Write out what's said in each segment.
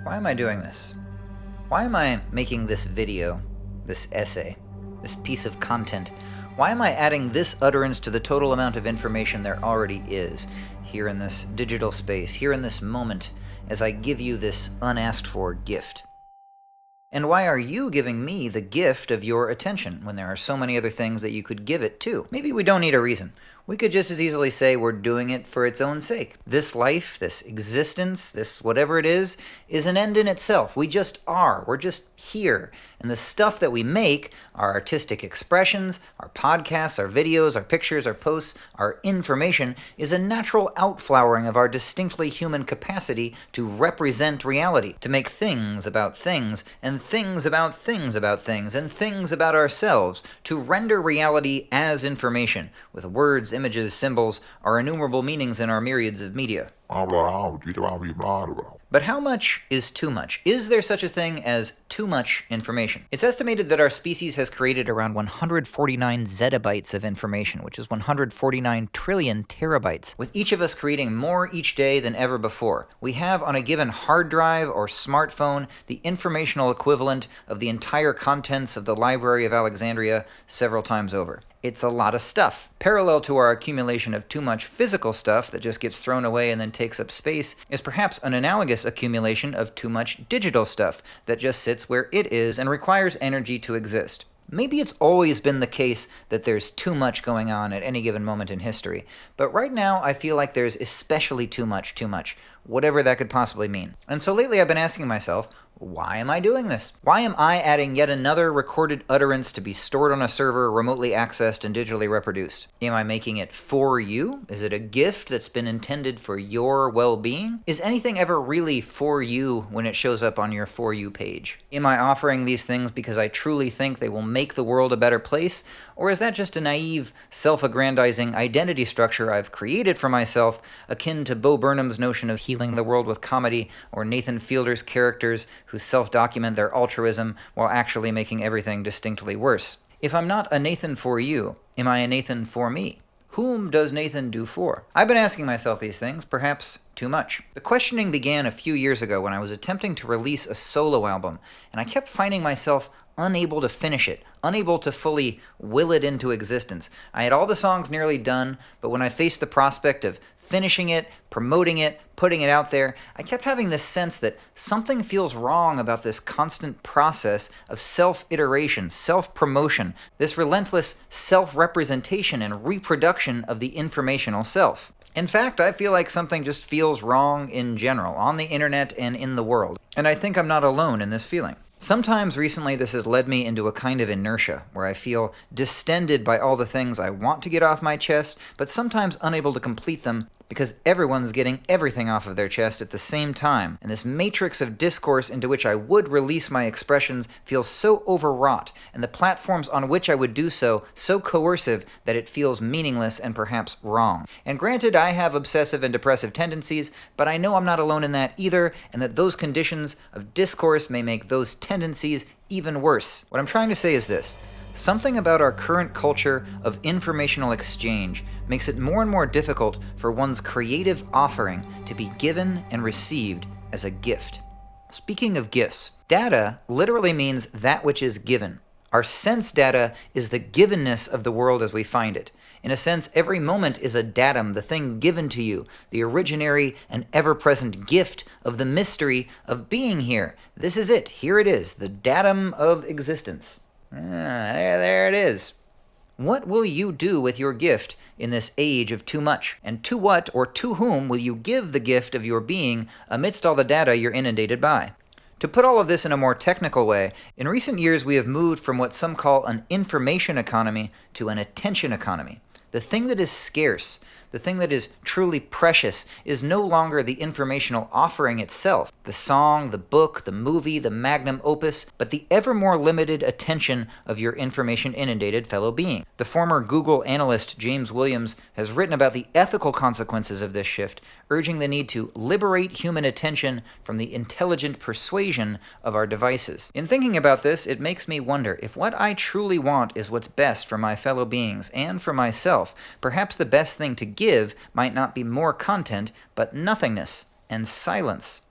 Why am I doing this? Why am I making this video, this essay, this piece of content? Why am I adding this utterance to the total amount of information there already is here in this digital space, here in this moment, as I give you this unasked for gift? And why are you giving me the gift of your attention when there are so many other things that you could give it to? Maybe we don't need a reason. We could just as easily say we're doing it for its own sake. This life, this existence, this whatever it is an end in itself. We just are. We're just here. And the stuff that we make, our artistic expressions, our podcasts, our videos, our pictures, our posts, our information, is a natural outflowering of our distinctly human capacity to represent reality, to make things about things, and things about things about things, and things about ourselves, to render reality as information, with words, images, symbols, our innumerable meanings in our myriads of media. But how much is too much? Is there such a thing as too much information? It's estimated that our species has created around 149 zettabytes of information, which is 149 trillion terabytes, with each of us creating more each day than ever before. We have on a given hard drive or smartphone the informational equivalent of the entire contents of the Library of Alexandria several times over. It's a lot of stuff. Parallel to our accumulation of too much physical stuff that just gets thrown away and then takes up space is perhaps an analogous accumulation of too much digital stuff that just sits where it is and requires energy to exist. Maybe it's always been the case that there's too much going on at any given moment in history, but right now I feel like there's especially too much, whatever that could possibly mean. And so lately I've been asking myself, why am I doing this? Why am I adding yet another recorded utterance to be stored on a server, remotely accessed, and digitally reproduced? Am I making it for you? Is it a gift that's been intended for your well-being? Is anything ever really for you when it shows up on your For You page? Am I offering these things because I truly think they will make the world a better place? Or is that just a naive, self-aggrandizing identity structure I've created for myself, akin to Bo Burnham's notion of healing the world with comedy, or Nathan Fielder's characters who self-document their altruism while actually making everything distinctly worse? If I'm not a Nathan for you, am I a Nathan for me? Whom does Nathan do for? I've been asking myself these things, perhaps too much. The questioning began a few years ago when I was attempting to release a solo album, and I kept finding myself unable to finish it, unable to fully will it into existence. I had all the songs nearly done, but when I faced the prospect of finishing it, promoting it, putting it out there, I kept having this sense that something feels wrong about this constant process of self-iteration, self-promotion, this relentless self-representation and reproduction of the informational self. In fact, I feel like something just feels wrong in general, on the internet and in the world, and I think I'm not alone in this feeling. Sometimes recently this has led me into a kind of inertia, where I feel distended by all the things I want to get off my chest, but sometimes unable to complete them because everyone's getting everything off of their chest at the same time, and this matrix of discourse into which I would release my expressions feels so overwrought, and the platforms on which I would do so coercive that it feels meaningless and perhaps wrong. And granted, I have obsessive and depressive tendencies, but I know I'm not alone in that either, and that those conditions of discourse may make those tendencies even worse. What I'm trying to say is this. Something about our current culture of informational exchange makes it more and more difficult for one's creative offering to be given and received as a gift. Speaking of gifts, data literally means that which is given. Our sense data is the givenness of the world as we find it. In a sense, every moment is a datum, the thing given to you, the originary and ever-present gift of the mystery of being here. This is it. Here it is, the datum of existence. There it is. What will you do with your gift in this age of too much? And to what or to whom will you give the gift of your being amidst all the data you're inundated by? To put all of this in a more technical way, in recent years we have moved from what some call an information economy to an attention economy. The thing that is scarce, the thing that is truly precious, is no longer the informational offering itself, the song, the book, the movie, the magnum opus, but the ever more limited attention of your information-inundated fellow being. The former Google analyst James Williams has written about the ethical consequences of this shift, urging the need to liberate human attention from the intelligent persuasion of our devices. In thinking about this, it makes me wonder if what I truly want is what's best for my fellow beings and for myself. Perhaps the best thing to give might not be more content, but nothingness and silence.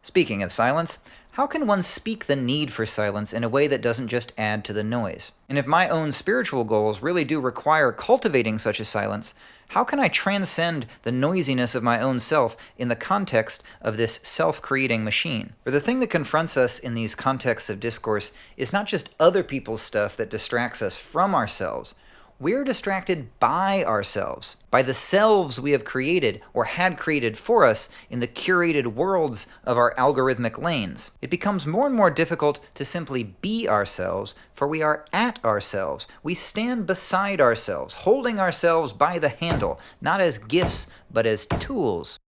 Speaking of silence, how can one speak the need for silence in a way that doesn't just add to the noise? And if my own spiritual goals really do require cultivating such a silence, how can I transcend the noisiness of my own self in the context of this self-creating machine? For the thing that confronts us in these contexts of discourse is not just other people's stuff that distracts us from ourselves. We're distracted by ourselves, by the selves we have created or had created for us in the curated worlds of our algorithmic lanes. It becomes more and more difficult to simply be ourselves, for we are at ourselves. We stand beside ourselves, holding ourselves by the handle, not as gifts, but as tools.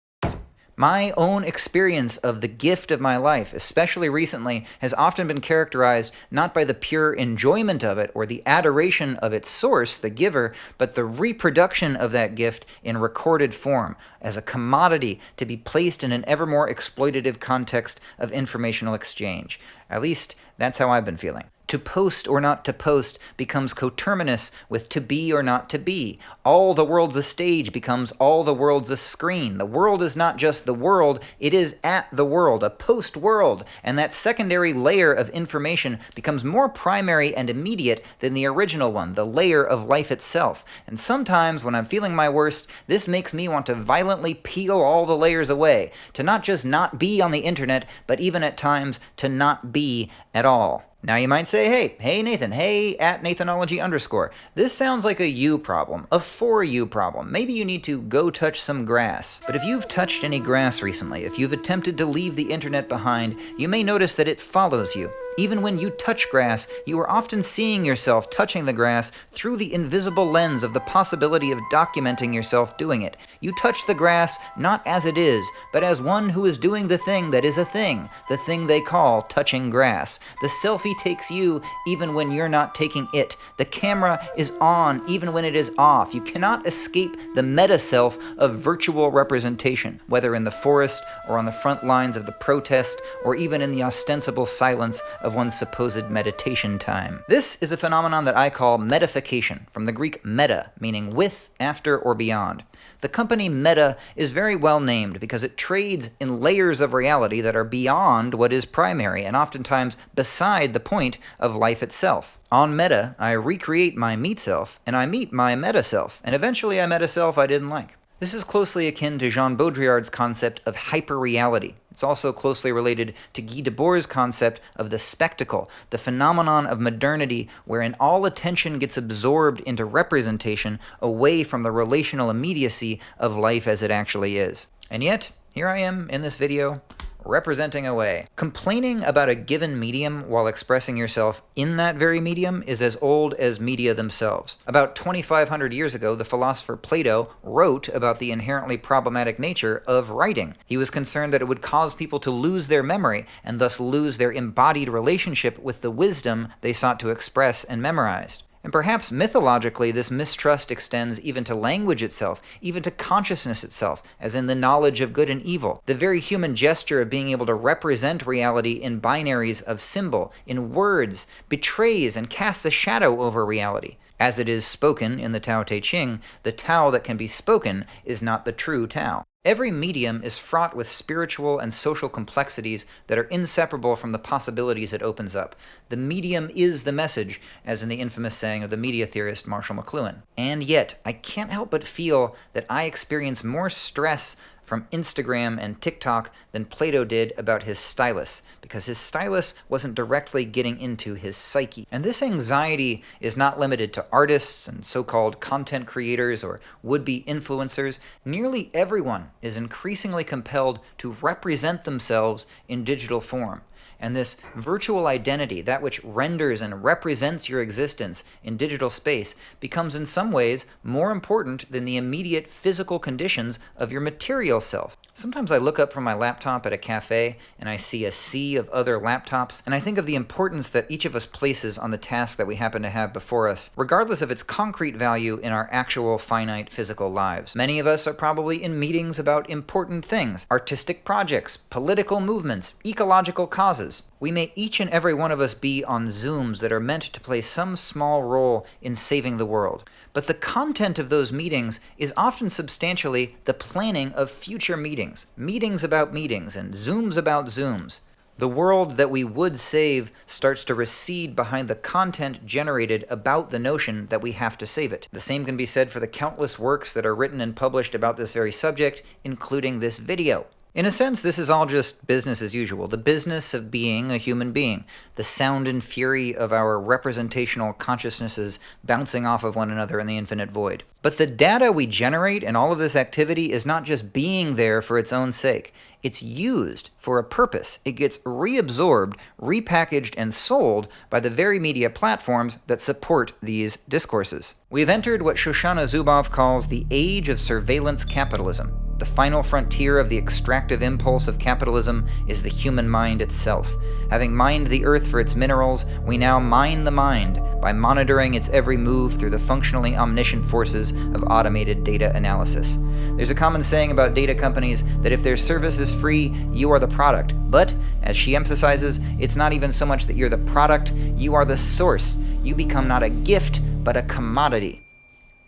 My own experience of the gift of my life, especially recently, has often been characterized not by the pure enjoyment of it or the adoration of its source, the giver, but the reproduction of that gift in recorded form, as a commodity to be placed in an ever more exploitative context of informational exchange. At least, that's how I've been feeling. To post or not to post becomes coterminous with to be or not to be. All the world's a stage becomes all the world's a screen. The world is not just the world, it is at the world, a post-world. And that secondary layer of information becomes more primary and immediate than the original one, the layer of life itself. And sometimes when I'm feeling my worst, this makes me want to violently peel all the layers away, to not just not be on the internet, but even at times to not be at all. Now you might say, hey Nathan, hey at Nathanology_. This sounds like a you problem, a for you problem. Maybe you need to go touch some grass. But if you've touched any grass recently, if you've attempted to leave the internet behind, you may notice that it follows you. Even when you touch grass, you are often seeing yourself touching the grass through the invisible lens of the possibility of documenting yourself doing it. You touch the grass not as it is, but as one who is doing the thing that is a thing, the thing they call touching grass. The selfie takes you even when you're not taking it. The camera is on even when it is off. You cannot escape the meta-self of virtual representation, whether in the forest or on the front lines of the protest or even in the ostensible silence of one's supposed meditation time. This is a phenomenon that I call metafication, from the Greek meta, meaning with, after, or beyond. The company Meta is very well named because it trades in layers of reality that are beyond what is primary and oftentimes beside the point of life itself. On Meta, I recreate my meet self, and I meet my meta self, and eventually I met a self I didn't like. This is closely akin to Jean Baudrillard's concept of hyperreality. It's also closely related to Guy Debord's concept of the spectacle, the phenomenon of modernity wherein all attention gets absorbed into representation away from the relational immediacy of life as it actually is. And yet, here I am in this video, representing away. Complaining about a given medium while expressing yourself in that very medium is as old as media themselves. About 2,500 years ago, the philosopher Plato wrote about the inherently problematic nature of writing. He was concerned that it would cause people to lose their memory and thus lose their embodied relationship with the wisdom they sought to express and memorized. And perhaps mythologically, this mistrust extends even to language itself, even to consciousness itself, as in the knowledge of good and evil. The very human gesture of being able to represent reality in binaries of symbol, in words, betrays and casts a shadow over reality. As it is spoken in the Tao Te Ching, the Tao that can be spoken is not the true Tao. Every medium is fraught with spiritual and social complexities that are inseparable from the possibilities it opens up. The medium is the message, as in the infamous saying of the media theorist Marshall McLuhan. And yet, I can't help but feel that I experience more stress from Instagram and TikTok than Plato did about his stylus, because his stylus wasn't directly getting into his psyche. And this anxiety is not limited to artists and so-called content creators or would-be influencers. Nearly everyone is increasingly compelled to represent themselves in digital form. And this virtual identity, that which renders and represents your existence in digital space, becomes in some ways more important than the immediate physical conditions of your material self. Sometimes I look up from my laptop at a cafe and I see a sea of other laptops, and I think of the importance that each of us places on the task that we happen to have before us, regardless of its concrete value in our actual finite physical lives. Many of us are probably in meetings about important things, artistic projects, political movements, ecological causes, causes. We may each and every one of us be on Zooms that are meant to play some small role in saving the world. But the content of those meetings is often substantially the planning of future meetings, meetings about meetings, and Zooms about Zooms. The world that we would save starts to recede behind the content generated about the notion that we have to save it. The same can be said for the countless works that are written and published about this very subject, including this video. In a sense, this is all just business as usual, the business of being a human being, the sound and fury of our representational consciousnesses bouncing off of one another in the infinite void. But the data we generate in all of this activity is not just being there for its own sake. It's used for a purpose. It gets reabsorbed, repackaged, and sold by the very media platforms that support these discourses. We've entered what Shoshana Zuboff calls the age of surveillance capitalism. The final frontier of the extractive impulse of capitalism is the human mind itself. Having mined the earth for its minerals, we now mine the mind by monitoring its every move through the functionally omniscient forces of automated data analysis. There's a common saying about data companies that if their service is free, you are the product. But, as she emphasizes, it's not even so much that you're the product, you are the source. You become not a gift, but a commodity.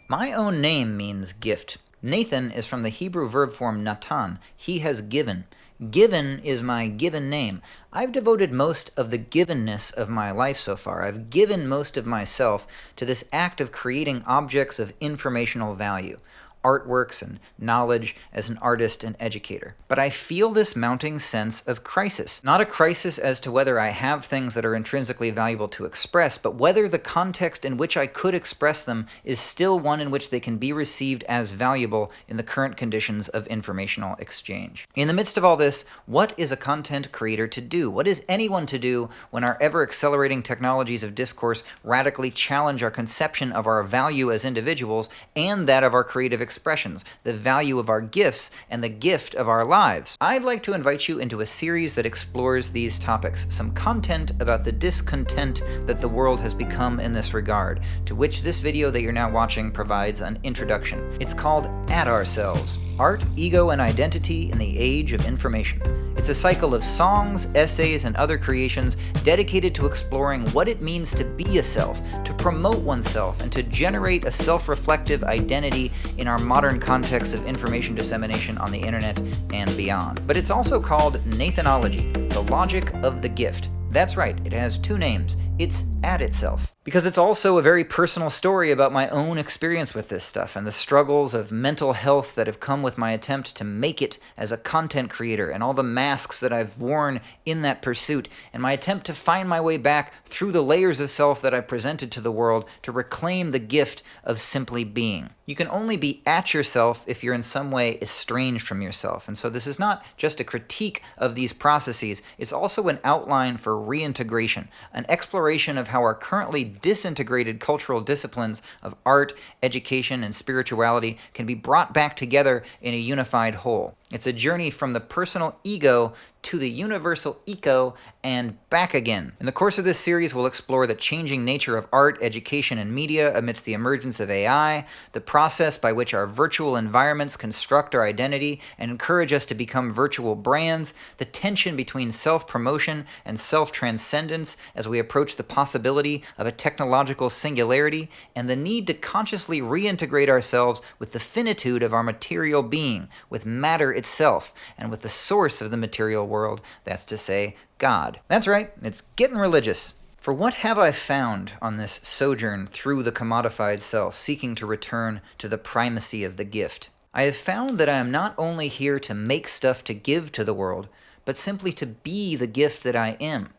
My own name means gift. Nathan is from the Hebrew verb form natan. He has given. Given is my given name. I've devoted most of the givenness of my life so far. I've given most of myself to this act of creating objects of informational value. Artworks and knowledge as an artist and educator. But I feel this mounting sense of crisis. Not a crisis as to whether I have things that are intrinsically valuable to express, but whether the context in which I could express them is still one in which they can be received as valuable in the current conditions of informational exchange. In the midst of all this, what is a content creator to do? What is anyone to do when our ever-accelerating technologies of discourse radically challenge our conception of our value as individuals and that of our creative expressions, the value of our gifts, and the gift of our lives? I'd like to invite you into a series that explores these topics, some content about the discontent that the world has become in this regard, to which this video that you're now watching provides an introduction. It's called At Ourselves: Art, Ego, and Identity in the Age of Information. It's a cycle of songs, essays, and other creations dedicated to exploring what it means to be a self, to promote oneself, and to generate a self-reflective identity in our modern context of information dissemination on the internet and beyond. But it's also called Nathanology, the logic of the gift. That's right, it has two names. It's At Itself. Because it's also a very personal story about my own experience with this stuff and the struggles of mental health that have come with my attempt to make it as a content creator and all the masks that I've worn in that pursuit and my attempt to find my way back through the layers of self that I presented to the world to reclaim the gift of simply being. You can only be at yourself if you're in some way estranged from yourself. And so this is not just a critique of these processes, it's also an outline for reintegration, an exploration of how our currently disintegrated cultural disciplines of art, education, and spirituality can be brought back together in a unified whole. It's a journey from the personal ego to the universal eco and back again. In the course of this series, we'll explore the changing nature of art, education, and media amidst the emergence of AI, the process by which our virtual environments construct our identity and encourage us to become virtual brands, the tension between self-promotion and self-transcendence as we approach the possibility of a technological singularity, and the need to consciously reintegrate ourselves with the finitude of our material being, with matter itself, and with the source of the material world, that's to say, God. That's right, it's getting religious. For what have I found on this sojourn through the commodified self, seeking to return to the primacy of the gift? I have found that I am not only here to make stuff to give to the world, but simply to be the gift that I am.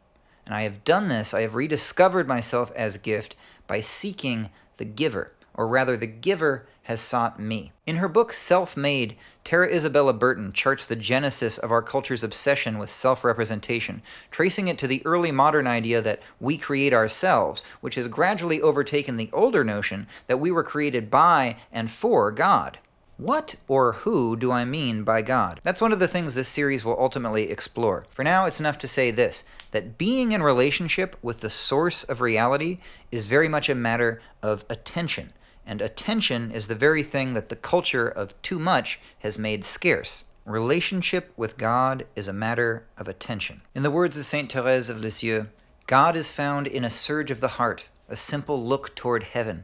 And I have done this, I have rediscovered myself as gift by seeking the giver, or rather the giver has sought me. In her book Self-Made, Tara Isabella Burton charts the genesis of our culture's obsession with self-representation, tracing it to the early modern idea that we create ourselves, which has gradually overtaken the older notion that we were created by and for God. What or who do I mean by God? That's one of the things this series will ultimately explore. For now, it's enough to say this, that being in relationship with the source of reality is very much a matter of attention. And attention is the very thing that the culture of too much has made scarce. Relationship with God is a matter of attention. In the words of Saint Therese of Lisieux, God is found in a surge of the heart, a simple look toward heaven.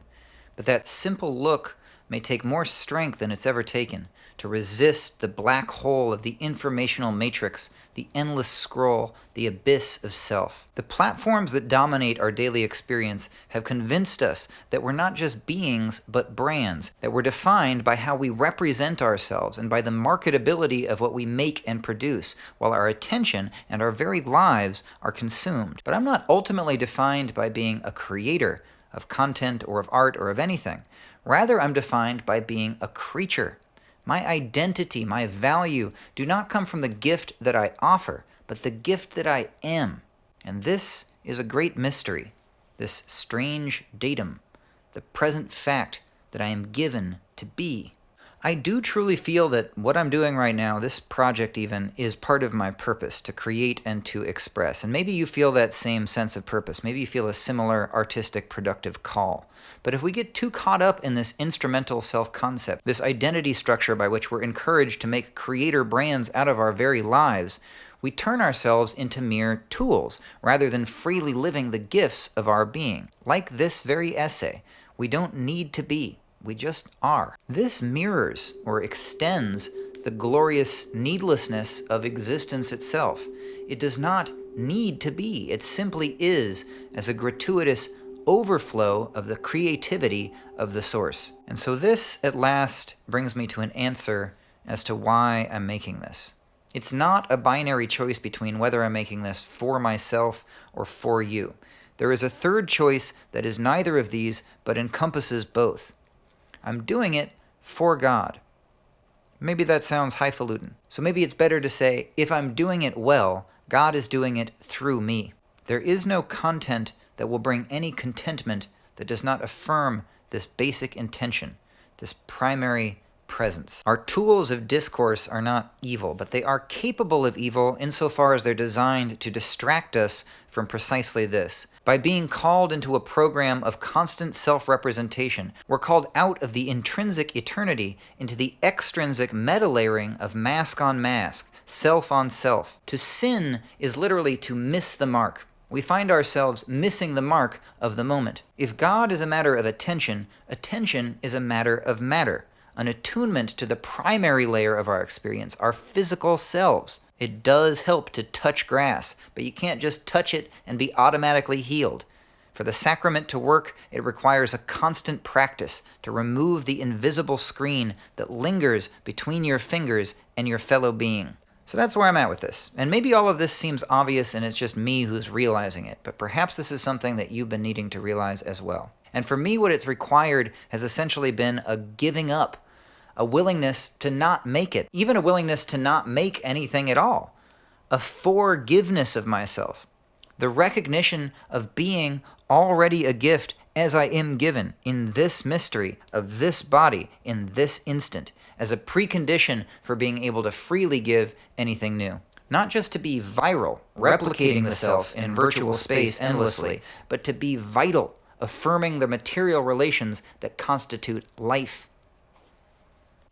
But that simple look may take more strength than it's ever taken to resist the black hole of the informational matrix, the endless scroll, the abyss of self. The platforms that dominate our daily experience have convinced us that we're not just beings, but brands, that we're defined by how we represent ourselves and by the marketability of what we make and produce, while our attention and our very lives are consumed. But I'm not ultimately defined by being a creator of content or of art or of anything. Rather, I'm defined by being a creature. My identity, my value, do not come from the gift that I offer, but the gift that I am. And this is a great mystery, this strange datum, the present fact that I am given to be. I do truly feel that what I'm doing right now, this project even, is part of my purpose, to create and to express. And maybe you feel that same sense of purpose. Maybe you feel a similar artistic, productive call. But if we get too caught up in this instrumental self-concept, this identity structure by which we're encouraged to make creator brands out of our very lives, we turn ourselves into mere tools, rather than freely living the gifts of our being. Like this very essay, we don't need to be. We just are. This mirrors or extends the glorious needlessness of existence itself. It does not need to be. It simply is, as a gratuitous overflow of the creativity of the source. And so this, at last, brings me to an answer as to why I'm making this. It's not a binary choice between whether I'm making this for myself or for you. There is a third choice that is neither of these, but encompasses both. I'm doing it for God. Maybe that sounds highfalutin. So maybe it's better to say, if I'm doing it well, God is doing it through me. There is no content that will bring any contentment that does not affirm this basic intention, this primary presence. Our tools of discourse are not evil, but they are capable of evil insofar as they're designed to distract us from precisely this. By being called into a program of constant self-representation, we're called out of the intrinsic eternity into the extrinsic meta-layering of mask on mask, self on self. To sin is literally to miss the mark. We find ourselves missing the mark of the moment. If God is a matter of attention, attention is a matter of matter, an attunement to the primary layer of our experience, our physical selves. It does help to touch grass, but you can't just touch it and be automatically healed. For the sacrament to work, it requires a constant practice to remove the invisible screen that lingers between your fingers and your fellow being. So that's where I'm at with this. And maybe all of this seems obvious and it's just me who's realizing it, but perhaps this is something that you've been needing to realize as well. And for me, what it's required has essentially been a giving up, a willingness to not make it, even a willingness to not make anything at all, a forgiveness of myself, the recognition of being already a gift as I am given in this mystery of this body in this instant, as a precondition for being able to freely give anything new. Not just to be viral, replicating the self in virtual space endlessly, but to be vital, affirming the material relations that constitute life.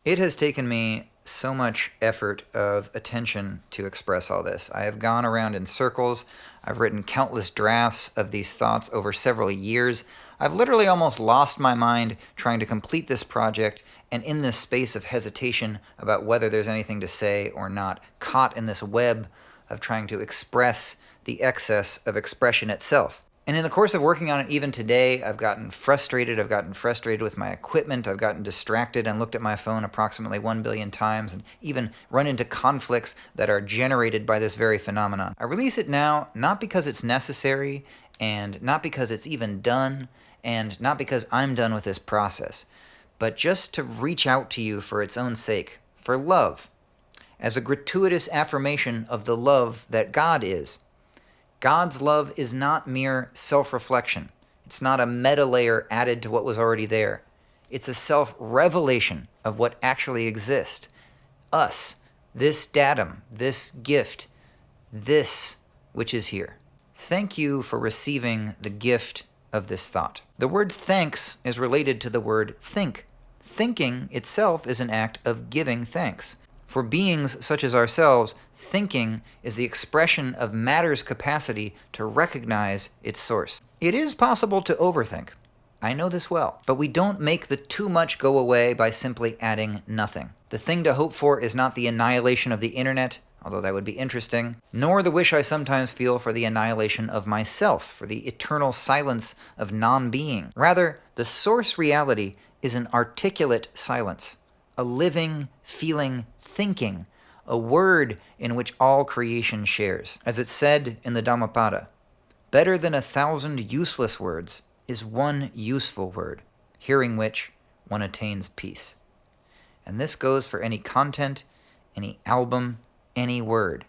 It has taken me so much effort of attention to express all this. I have gone around in circles. I've written countless drafts of these thoughts over several years. I've literally almost lost my mind trying to complete this project, and in this space of hesitation about whether there's anything to say or not, caught in this web of trying to express the excess of expression itself. And in the course of working on it even today, I've gotten frustrated. I've gotten frustrated with my equipment. I've gotten distracted and looked at my phone approximately 1 billion times and even run into conflicts that are generated by this very phenomenon. I release it now, not because it's necessary and not because it's even done and not because I'm done with this process, but just to reach out to you for its own sake, for love, as a gratuitous affirmation of the love that God is. God's love is not mere self-reflection. It's not a meta layer added to what was already there. It's a self-revelation of what actually exists. Us, this datum, this gift, this which is here. Thank you for receiving the gift of this thought. The word thanks is related to the word think. Thinking itself is an act of giving thanks. For beings such as ourselves, thinking is the expression of matter's capacity to recognize its source. It is possible to overthink. I know this well. But we don't make the too much go away by simply adding nothing. The thing to hope for is not the annihilation of the internet, although that would be interesting, nor the wish I sometimes feel for the annihilation of myself, for the eternal silence of non-being. Rather, the source reality is an articulate silence, a living, feeling, thinking, a word in which all creation shares. As it's said in the Dhammapada, better than 1,000 useless words is one useful word, hearing which one attains peace. And this goes for any content, any album, any word.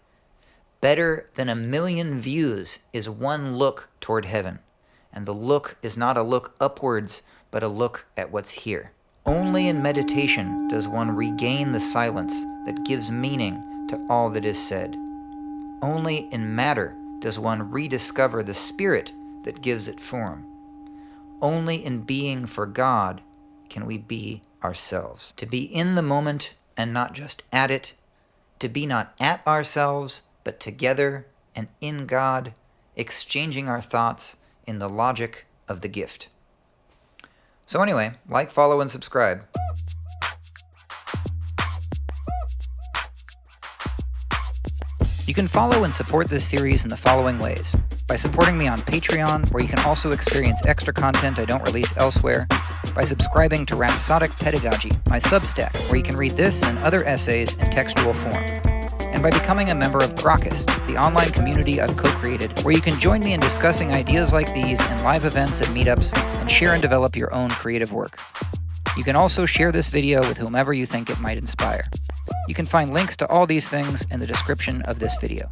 Better than 1,000,000 views is one look toward heaven, and the look is not a look upwards, but a look at what's here. Only in meditation does one regain the silence that gives meaning to all that is said. Only in matter does one rediscover the spirit that gives it form. Only in being for God can we be ourselves. To be in the moment and not just at it, to be not at ourselves, but together and in God, exchanging our thoughts in the logic of the gift. So anyway, like, follow, and subscribe. You can follow and support this series in the following ways. By supporting me on Patreon, where you can also experience extra content I don't release elsewhere. By subscribing to Rhapsodic Pedagogy, my Substack, where you can read this and other essays in textual form. And by becoming a member of Grokist, the online community I've co-created, where you can join me in discussing ideas like these in live events and meetups, and share and develop your own creative work. You can also share this video with whomever you think it might inspire. You can find links to all these things in the description of this video.